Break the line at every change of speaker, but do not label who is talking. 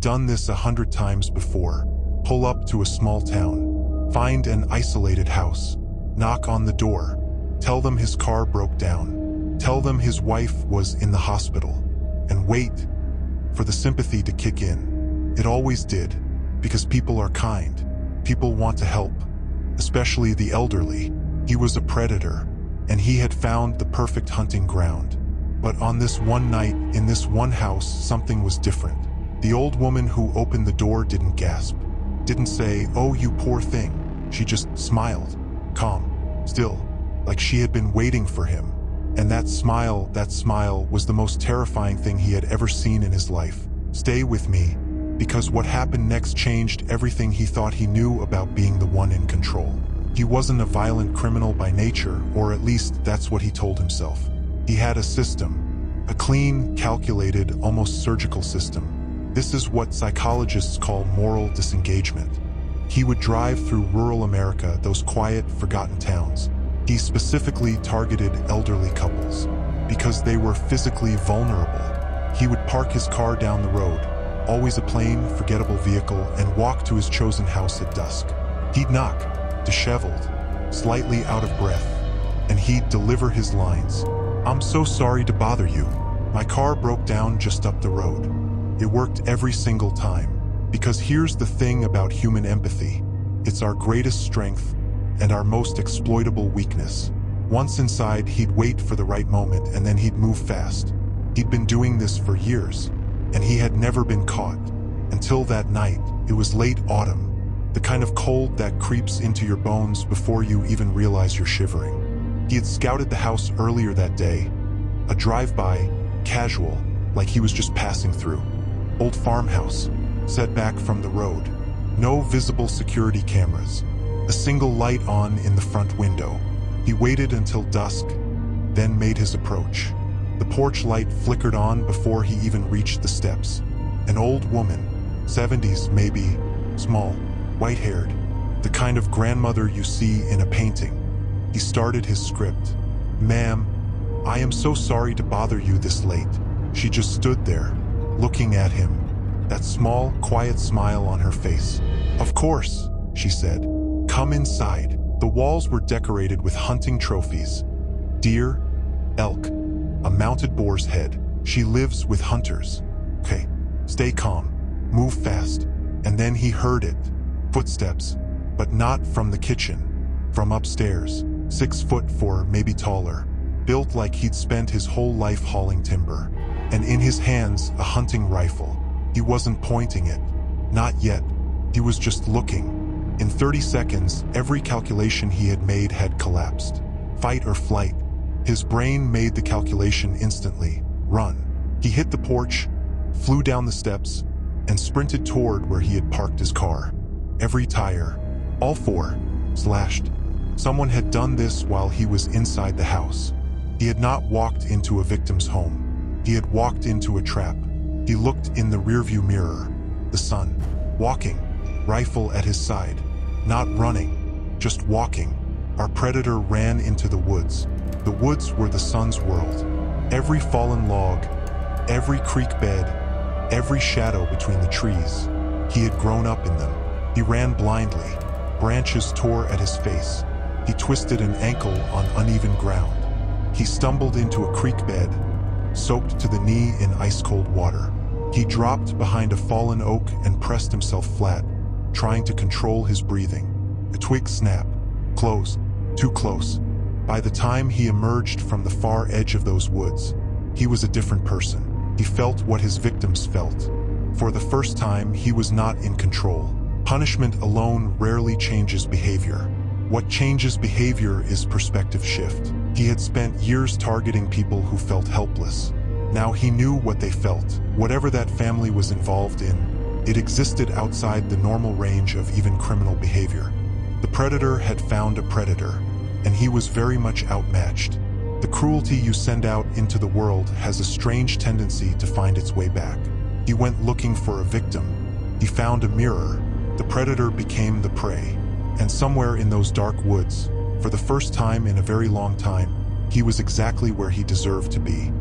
done this 100 times before. Pull up to a small town, find an isolated house, knock on the door, tell them his car broke down, tell them his wife was in the hospital, and wait for the sympathy to kick in. It always did, because people are kind. People want to help, especially the elderly. He was a predator, and he had found the perfect hunting ground. But on this one night, in this one house, something was different. The old woman who opened the door didn't gasp, didn't say, "Oh, you poor thing." She just smiled, calm, still, like she had been waiting for him. And that smile was the most terrifying thing he had ever seen in his life. Stay with me, because what happened next changed everything he thought he knew about being the one in control. He wasn't a violent criminal by nature, or at least that's what he told himself. He had a system, a clean, calculated, almost surgical system. This is what psychologists call moral disengagement. He would drive through rural America, those quiet, forgotten towns. He specifically targeted elderly couples because they were physically vulnerable. He would park his car down the road, always a plain, forgettable vehicle, and walk to his chosen house at dusk. He'd knock, disheveled, slightly out of breath, and he'd deliver his lines. "I'm so sorry to bother you. My car broke down just up the road." It worked every single time, because here's the thing about human empathy. It's our greatest strength and our most exploitable weakness. Once inside, he'd wait for the right moment, and then he'd move fast. He'd been doing this for years, and he had never been caught. Until that night. It was late autumn, the kind of cold that creeps into your bones before you even realize you're shivering. He had scouted the house earlier that day, a drive-by, casual, like he was just passing through. Old farmhouse, set back from the road. No visible security cameras. A single light on in the front window. He waited until dusk, then made his approach. The porch light flickered on before he even reached the steps. An old woman, 70s maybe, small, white-haired, the kind of grandmother you see in a painting. He started his script. "Ma'am, I am so sorry to bother you this late." She just stood there, looking at him, that small, quiet smile on her face. "Of course," she said. "Come inside." The walls were decorated with hunting trophies. Deer, elk, a mounted boar's head. "She lives with hunters." "Okay, stay calm, move fast." And then he heard it. Footsteps, but not from the kitchen, from upstairs. 6'4", maybe taller, built like he'd spent his whole life hauling timber. And in his hands, a hunting rifle. He wasn't pointing it. Not yet. He was just looking. In 30 seconds, every calculation he had made had collapsed. Fight or flight. His brain made the calculation instantly. Run. He hit the porch, flew down the steps, and sprinted toward where he had parked his car. Every tire, all four, slashed. Someone had done this while he was inside the house. He had not walked into a victim's home. He had walked into a trap. He looked in the rearview mirror. The sun. Walking, rifle at his side. Not running, just walking. Our predator ran into the woods. The woods were the sun's world. Every fallen log, every creek bed, every shadow between the trees. He had grown up in them. He ran blindly. Branches tore at his face. He twisted an ankle on uneven ground. He stumbled into a creek bed, soaked to the knee in ice-cold water. He dropped behind a fallen oak and pressed himself flat, trying to control his breathing. A twig snapped. Close. Too close. By the time he emerged from the far edge of those woods, he was a different person. He felt what his victims felt. For the first time, he was not in control. Punishment alone rarely changes behavior. What changes behavior is perspective shift. He had spent years targeting people who felt helpless. Now he knew what they felt. Whatever that family was involved in, it existed outside the normal range of even criminal behavior. The predator had found a predator, and he was very much outmatched. The cruelty you send out into the world has a strange tendency to find its way back. He went looking for a victim. He found a mirror. The predator became the prey. And somewhere in those dark woods, for the first time in a very long time, he was exactly where he deserved to be.